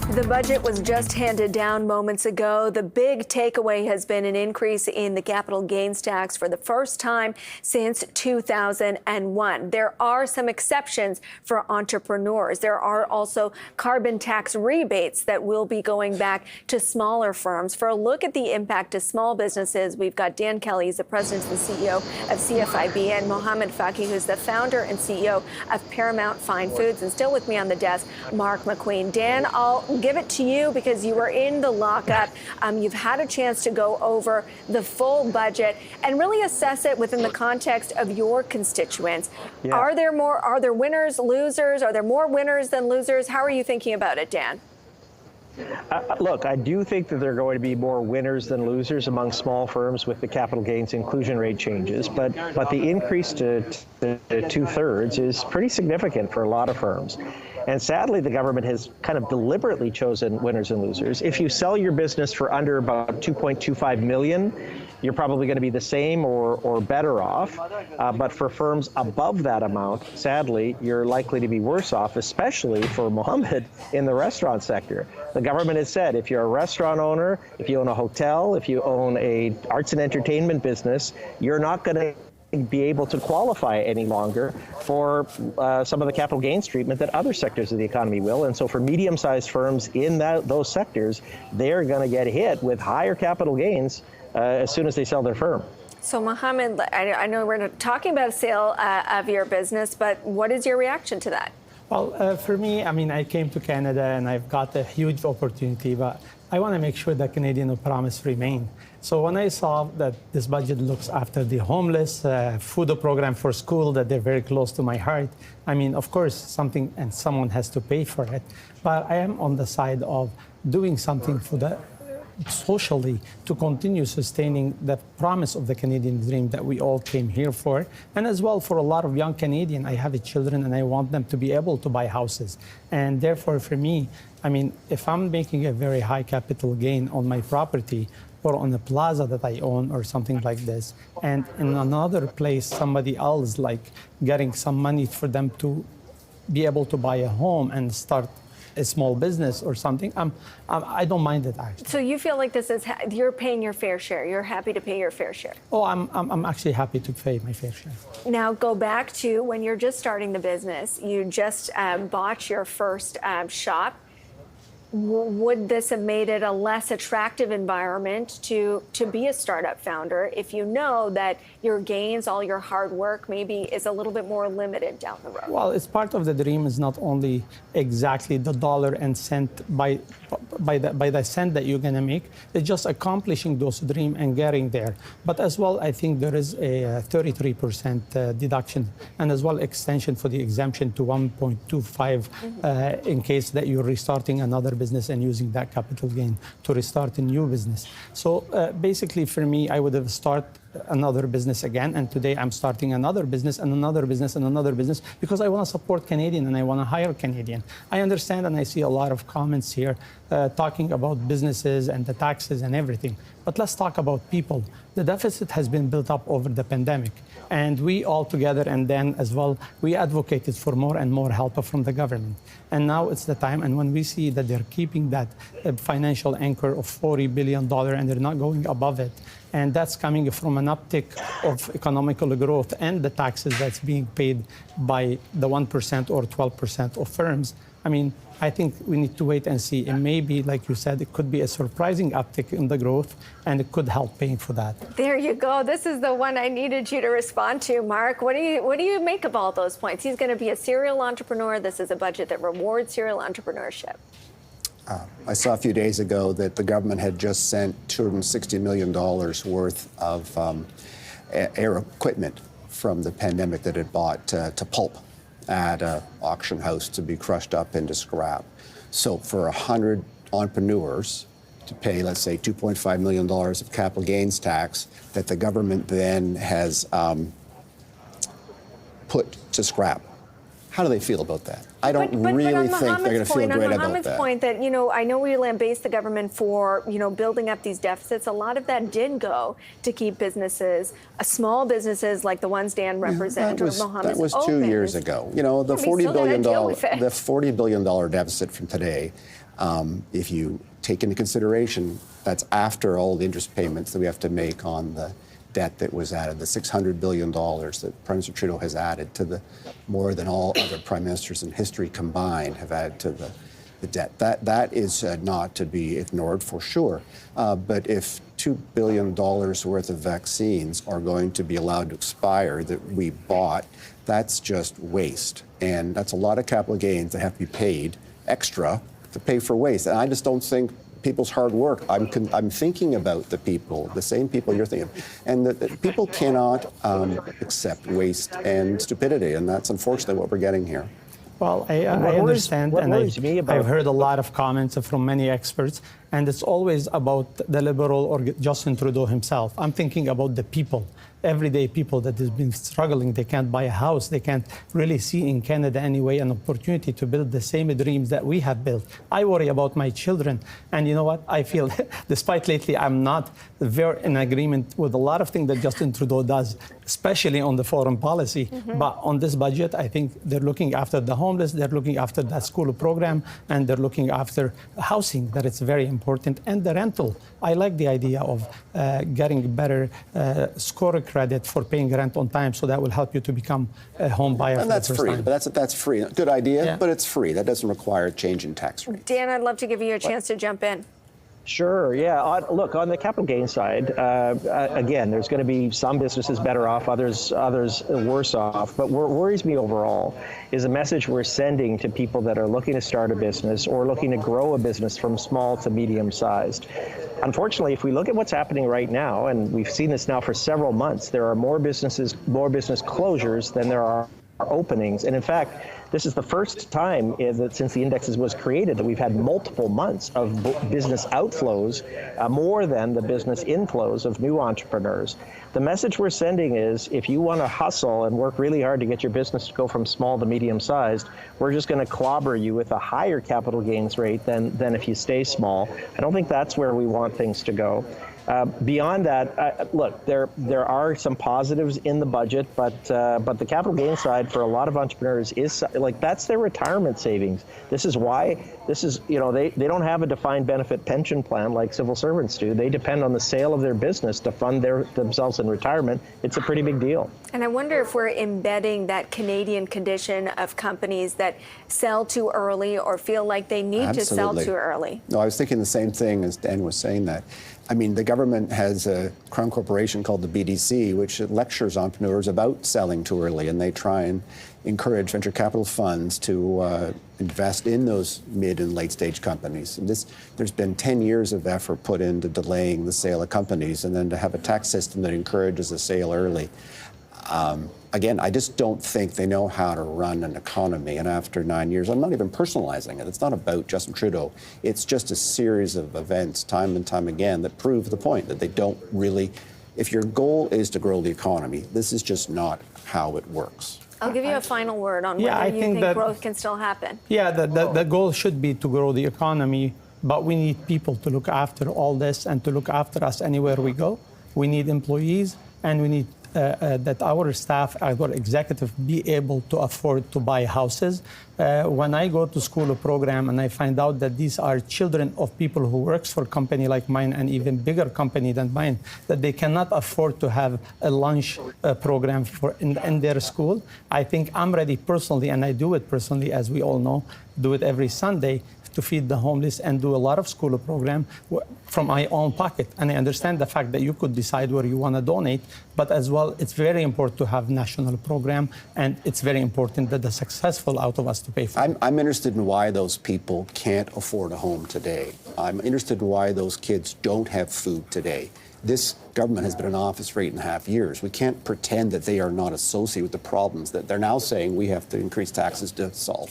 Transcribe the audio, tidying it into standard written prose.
The budget was just handed down moments ago. The big takeaway has been an increase in the capital gains tax for the first time since 2001. There are some exceptions for entrepreneurs. There are also carbon tax rebates that will be going back to smaller firms. For a look at the impact to small businesses, we've got Dan Kelly, who's the president and CEO of CFIB, and Mohamad Fakih, who's the founder and CEO of Paramount Fine Foods. And still with me on the desk, Mark McQueen. Dan, I'll give it to you because you were in the lockup. You've had a chance to go over the full budget and really assess it within the context of your constituents. Yeah. Are there winners, losers? Are there more winners than losers? How are you thinking about it, Dan? Look, I do think that there are going to be more winners than losers among small firms with the capital gains inclusion rate changes, but the increase to 2/3 is pretty significant for a lot of firms. And sadly, the government has kind of deliberately chosen winners and losers. If you sell your business for under about $2.25 million, you're probably going to be the same or better off. But for firms above that amount, sadly, you're likely to be worse off, especially for Mohamad in the restaurant sector. The government has said if you're a restaurant owner, if you own a hotel, if you own a arts and entertainment business, you're not going to be able to qualify any longer for some of the capital gains treatment that other sectors of the economy will. And so for medium-sized firms in those sectors, they're going to get hit with higher capital gains as soon as they sell their firm. So, Mohamad, I know we're not talking about a sale of your business, but what is your reaction to that? Well, for me, I mean, I came to Canada and I've got a huge opportunity, but I want to make sure that Canadian promise remain. So when I saw that this budget looks after the homeless, food program for school, that they're very close to my heart, I mean, of course, something and someone has to pay for it. But I am on the side of doing something for the socially to continue sustaining the promise of the Canadian dream that we all came here for. And as well for a lot of young Canadians, I have children and I want them to be able to buy houses. And therefore for me, I mean, if I'm making a very high capital gain on my property or on a plaza that I own or something like this, and in another place, somebody else like getting some money for them to be able to buy a home and start a small business or something, I don't mind it actually. So you feel like this is, you're paying your fair share. You're happy to pay your fair share. Oh, I'm actually happy to pay my fair share. Now go back to when you're just starting the business, you just bought your first shop. Would this have made it a less attractive environment to be a startup founder if you know that your gains, all your hard work maybe is a little bit more limited down the road? Well, it's part of the dream is not only exactly the dollar and cent by the cent that you're going to make. It's just accomplishing those dreams and getting there. But as well, I think there is a 33% deduction and as well extension for the exemption to 1.25 in case that you're restarting another business and using that capital gain to restart a new business. So basically for me, I would have started another business again, and today I'm starting another business and another business and another business because I want to support Canadian and I want to hire Canadian. I understand and I see a lot of comments here talking about businesses and the taxes and everything, but let's talk about people. The deficit has been built up over the pandemic, and we all together and then as well, we advocated for more and more help from the government. And now it's the time, and when we see that they're keeping that financial anchor of $40 billion and they're not going above it, and that's coming from an uptick of economical growth and the taxes that's being paid by the 1% or 12% of firms, I mean, I think we need to wait and see. And maybe, like you said, it could be a surprising uptick in the growth, and it could help paying for that. There you go. This is the one I needed you to respond to, Mark. What do you make of all those points? He's going to be a serial entrepreneur. This is a budget that rewards serial entrepreneurship. I saw a few days ago that the government had just sent $260 million worth of air equipment from the pandemic that it bought to pulp at an auction house to be crushed up into scrap. So for 100 entrepreneurs to pay, let's say, $2.5 million of capital gains tax that the government then has put to scrap. How do they feel about that? I don't But really on think they're going to feel point, great on about Mohamed's that. point that, I know we lambaste the government for, building up these deficits. A lot of that did go to keep businesses, small businesses like the ones Dan represents, or Mohamed's that was 2 open. years ago. The the $40 billion deficit from today, if you take into consideration, that's after all the interest payments that we have to make on the debt that was added, the $600 billion that Prime Minister Trudeau has added to the more than all other prime ministers in history combined have added to the debt. That is not to be ignored for sure. But if $2 billion worth of vaccines are going to be allowed to expire that we bought, that's just waste. And that's a lot of capital gains that have to be paid extra to pay for waste. And I just don't think people's hard work. I'm thinking about the people, the same people you're thinking of. And that people cannot accept waste and stupidity. And that's unfortunately what we're getting here. Well, I understand, and I've heard a lot of comments from many experts, and it's always about the Liberal or Justin Trudeau himself. I'm thinking about the people, everyday people that have been struggling. They can't buy a house. They can't really see in Canada anyway an opportunity to build the same dreams that we have built. I worry about my children, and you know what? I feel, despite lately I'm not very in agreement with a lot of things that Justin Trudeau does, especially on the foreign policy. But on this budget, I think they're looking after the homeless, they're looking after that school program, and they're looking after housing, that it's very important, and the rental. I like the idea of getting better score credit for paying rent on time, so that will help you to become a home buyer. And that's free. But that's free. Good idea, but it's free. That doesn't require a change in tax rate. Dan, I'd love to give you a chance to jump in. Sure, yeah. Look, on the capital gain side, again, there's going to be some businesses better off, others worse off. But what worries me overall is a message we're sending to people that are looking to start a business or looking to grow a business from small to medium-sized. Unfortunately, if we look at what's happening right now, and we've seen this now for several months, there are more business closures than there are openings. And in fact, this is the first time since the indexes was created that we've had multiple months of business outflows, more than the business inflows of new entrepreneurs. The message we're sending is, if you want to hustle and work really hard to get your business to go from small to medium-sized, we're just going to clobber you with a higher capital gains rate than if you stay small. I don't think that's where we want things to go. Beyond that, look, there are some positives in the budget, but the capital gain side for a lot of entrepreneurs is like that's their retirement savings. This is why they don't have a defined benefit pension plan like civil servants do. They depend on the sale of their business to fund themselves in retirement. It's a pretty big deal. And I wonder if we're embedding that Canadian condition of companies that sell too early or feel like they need to sell too early. No, I was thinking the same thing as Dan was saying that. I mean, the government has a crown corporation called the BDC, which lectures entrepreneurs about selling too early, and they try and encourage venture capital funds to invest in those mid and late stage companies. And there's been 10 years of effort put into delaying the sale of companies, and then to have a tax system that encourages a sale early. Again, I just don't think they know how to run an economy. And after 9 years, I'm not even personalizing it. It's not about Justin Trudeau. It's just a series of events, time and time again, that prove the point that they don't really, if your goal is to grow the economy, this is just not how it works. I'll give you a final word on whether you think growth can still happen. Yeah, the goal should be to grow the economy, but we need people to look after all this and to look after us anywhere we go. We need employees, and we need that our staff, our executive, be able to afford to buy houses. When I go to school program and I find out that these are children of people who works for a company like mine and even bigger company than mine, that they cannot afford to have a lunch program in their school, I think I'm ready personally, and I do it personally, as we all know, do it every Sunday, to feed the homeless and do a lot of school program from my own pocket. And I understand the fact that you could decide where you want to donate, but as well, it's very important to have national program, and it's very important that the successful out of us to pay for it. I'm interested in why those people can't afford a home today. I'm interested in why those kids don't have food today. This government has been in office for 8.5 years. We can't pretend that they are not associated with the problems that they're now saying we have to increase taxes to solve.